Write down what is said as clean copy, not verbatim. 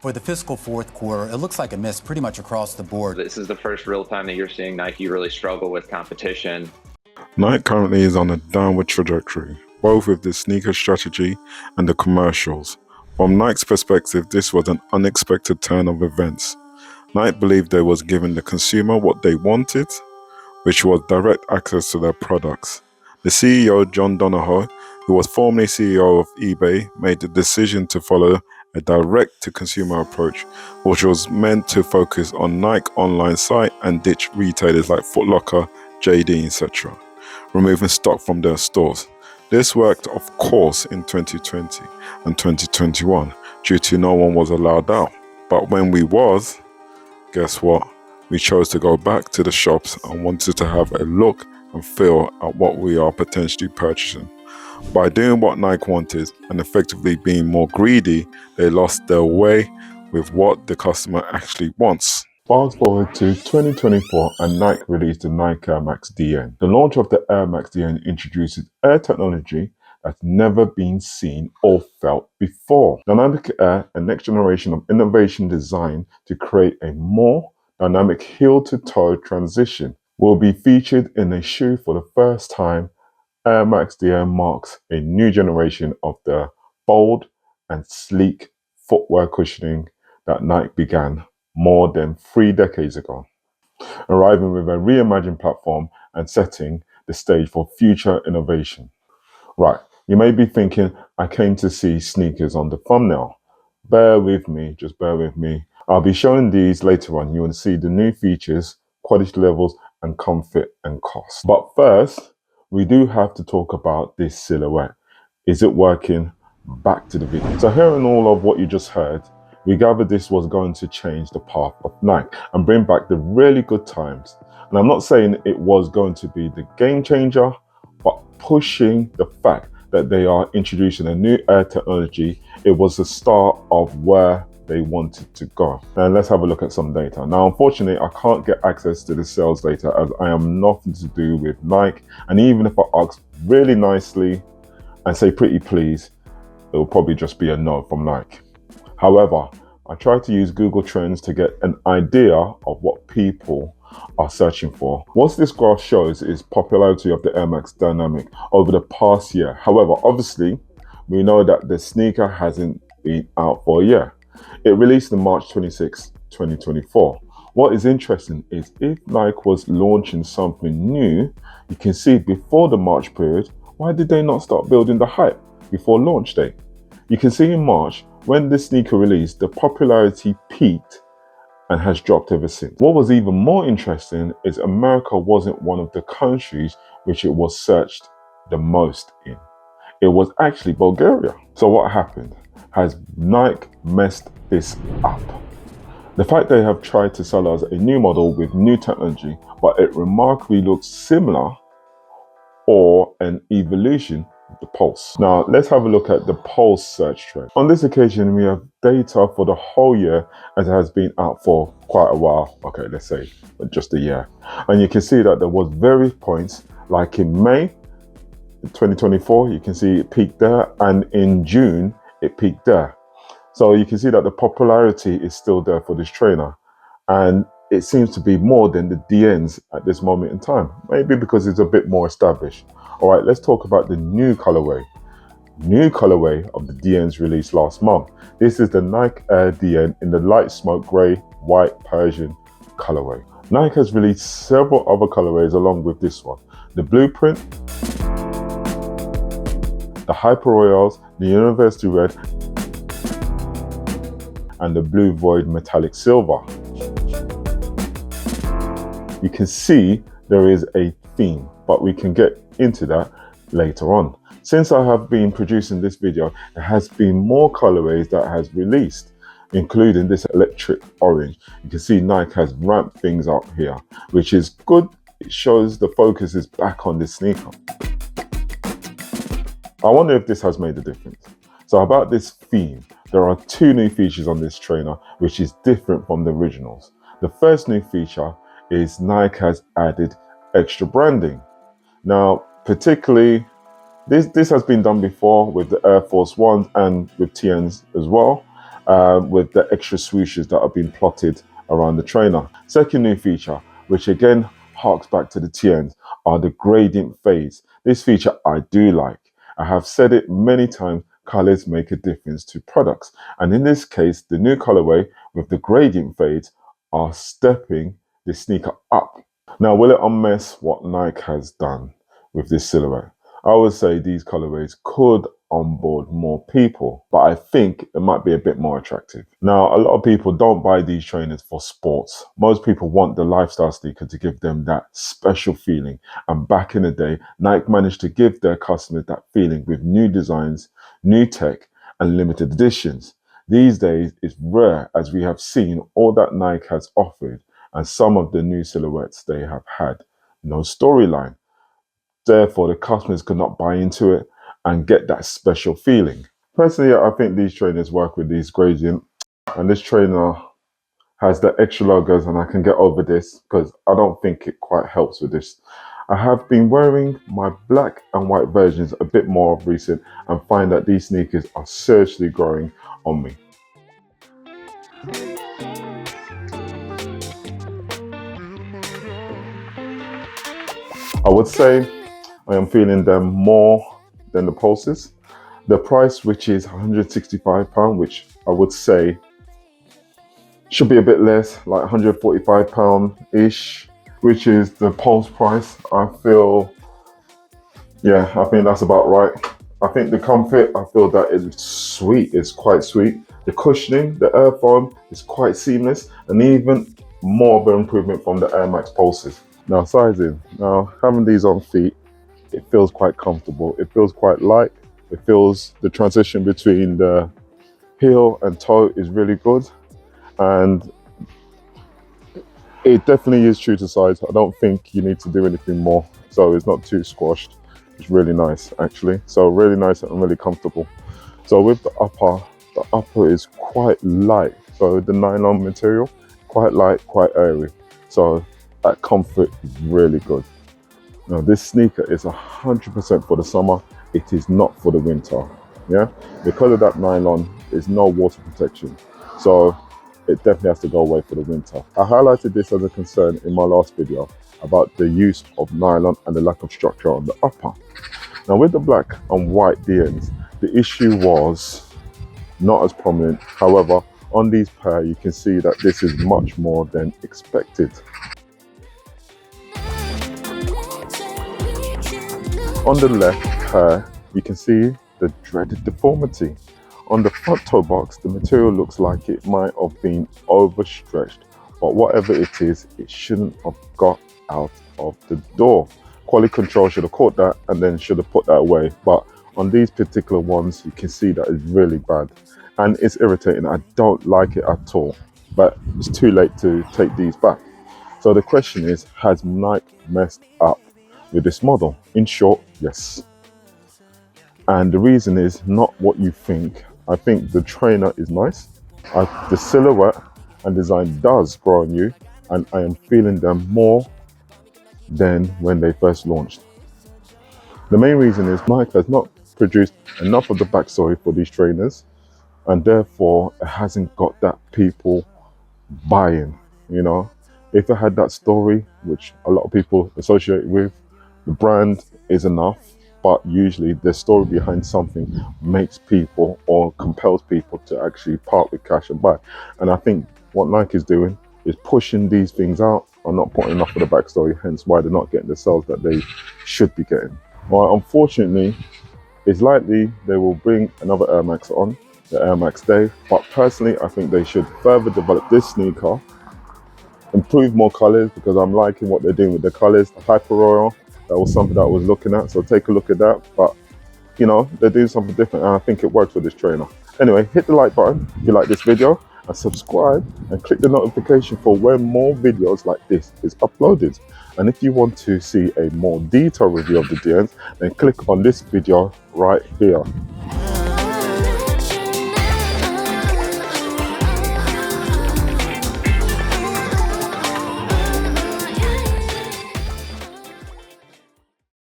For the fiscal fourth quarter, it looks like a miss pretty much across the board. This is the first real time that you're seeing Nike really struggle with competition. Nike currently is on a downward trajectory, both with the sneaker strategy and the commercials. From Nike's perspective, this was an unexpected turn of events. Nike believed they was giving the consumer what they wanted, which was direct access to their products. The CEO, John Donahoe, who was formerly CEO of eBay, made the decision to follow a direct-to-consumer approach, which was meant to focus on Nike online site and ditch retailers like Foot Locker, JD, etc., removing stock from their stores. This worked, of course, in 2020 and 2021 due to no one was allowed out. But when we was, guess what? We chose to go back to the shops and wanted to have a look and feel at what we are potentially purchasing. By doing what Nike wanted and effectively being more greedy, they lost their way with what the customer actually wants. Fast forward to 2024 and Nike released the Nike Air Max DN. The launch of the Air Max DN introduces air technology that's never been seen or felt before. Dynamic Air, a next generation of innovation designed to create a more dynamic heel-to-toe transition, will be featured in a shoe for the first time. Air Max DN marks a new generation of the bold and sleek footwear cushioning that Nike began more than 3 decades ago, arriving with a reimagined platform and setting the stage for future innovation. Right, you may be thinking, I came to see sneakers on the thumbnail. Bear with me, just bear with me. I'll be showing these later on. You will see the new features, quality levels, and comfort and cost. But first, we do have to talk about this silhouette. Is it working? Back to the video. So hearing all of what you just heard, we gathered this was going to change the path of Nike and bring back the really good times. And I'm not saying it was going to be the game changer, but pushing the fact that they are introducing a new air technology, it was the start of where they wanted to go. And let's have a look at some data. Now, unfortunately, I can't get access to the sales data as I am nothing to do with Nike. And even if I ask really nicely and say pretty please, it will probably just be a no from Nike. However, I tried to use Google Trends to get an idea of what people are searching for. What this graph shows is popularity of the Air Max Dynamic over the past year. However, obviously, we know that the sneaker hasn't been out for a year. It released on March 26, 2024. What is interesting is if Nike was launching something new, you can see before the March period, why did they not start building the hype before launch day? You can see in March, when the sneaker released, the popularity peaked and has dropped ever since. What was even more interesting is America wasn't one of the countries which it was searched the most in. It was actually Bulgaria. So what happened? Has Nike messed this up? The fact they have tried to sell us a new model with new technology, but it remarkably looks similar or an evolution of the Pulse. Now, let's have a look at the Pulse search trend. On this occasion, we have data for the whole year as it has been out for quite a while. Okay, let's say just a year. And you can see that there was various points, like in May 2024, you can see it peaked there, and in June, it peaked there. So you can see that the popularity is still there for this trainer. And it seems to be more than the DNs at this moment in time. Maybe because it's a bit more established. All right, let's talk about the new colorway. New colorway of the DNs released last month. This is the Nike Air DN in the light smoke gray, white Persian colorway. Nike has released several other colorways along with this one. The Blueprint, the Hyper Royals, the University Red, and the Blue Void Metallic Silver. You can see there is a theme, but we can get into that later on. Since I have been producing this video, there has been more colorways that has released, including this electric orange. You can see Nike has ramped things up here, which is good. It shows the focus is back on this sneaker. I wonder if this has made a difference. So about this theme, there are 2 new features on this trainer, which is different from the originals. The first new feature is Nike has added extra branding. Now, particularly, this has been done before with the Air Force Ones and with TNs as well. with the extra swooshes that have been plotted around the trainer. Second new feature, which again harks back to the TNs, are the gradient fades. This feature I do like. I have said it many times, colors make a difference to products. And in this case, the new colorway with the gradient fades are stepping the sneaker up. Now, will it unmess what Nike has done with this silhouette? I would say these colorways could onboard more people, but I think it might be a bit more attractive. Now, a lot of people don't buy these trainers for sports. Most people want the lifestyle sneaker to give them that special feeling. And back in the day, Nike managed to give their customers that feeling with new designs, new tech, and limited editions. These days, it's rare as we have seen all that Nike has offered and some of the new silhouettes they have had. No storyline. Therefore, the customers could not buy into it and get that special feeling. Personally, I think these trainers work with these gradient, and this trainer has the extra logos, and I can get over this because I don't think it quite helps with this. I have been wearing my black and white versions a bit more of recent and find that these sneakers are seriously growing on me. I would say I am feeling them more than the Pulses. The price, which is £165, which I would say should be a bit less, like £145-ish, which is the Pulse price. I think that's about right. I think the comfort, I feel that it's sweet, it's quite sweet. The cushioning, the air foam is quite seamless, and even more of an improvement from the Air Max Pulses. Now sizing, now having these on feet, it feels quite comfortable. It feels quite light. It feels the transition between the heel and toe is really good. And it definitely is true to size. I don't think you need to do anything more. So it's not too squashed. It's really nice actually. So really nice and really comfortable. So with the upper is quite light. So the nylon material, quite light, quite airy. So that comfort is really good. Now this sneaker is 100% for the summer. It is not for the winter. Yeah, because of that nylon, there's no water protection. So it definitely has to go away for the winter. I highlighted this as a concern in my last video about the use of nylon and the lack of structure on the upper. Now with the black and white DNs, the issue was not as prominent. However, on these pair, you can see that this is much more than expected. On the left pair, you can see the dreaded deformity. On the front toe box, the material looks like it might have been overstretched, but whatever it is, it shouldn't have got out of the door. Quality control should have caught that and then should have put that away. But on these particular ones, you can see that it's really bad and it's irritating. I don't like it at all, but it's too late to take these back. So the question is, has Nike messed up with this model? In short, yes. And the reason is not what you think. I think the trainer is nice. The silhouette and design does grow on you, and I am feeling them more than when they first launched. The main reason is Nike has not produced enough of the backstory for these trainers, and therefore it hasn't got that people buying. You know, if it had that story, which a lot of people associate with the brand, is enough. But usually the story behind something makes people or compels people to actually part with cash and buy. And I think what Nike is doing is pushing these things out and not putting enough of the backstory, hence why they're not getting the sales that they should be getting. Well, unfortunately, it's likely they will bring another Air Max on, the Air Max Day. But personally, I think they should further develop this sneaker, improve more colors, because I'm liking what they're doing with the colors. The Hyper Royal, that was something that I was looking at, so take a look at that. But you know, they're doing something different, and I think it works with this trainer. Anyway, hit the like button if you like this video, and subscribe and click the notification for when more videos like this is uploaded. And if you want to see a more detailed review of the DNs, then click on this video right here.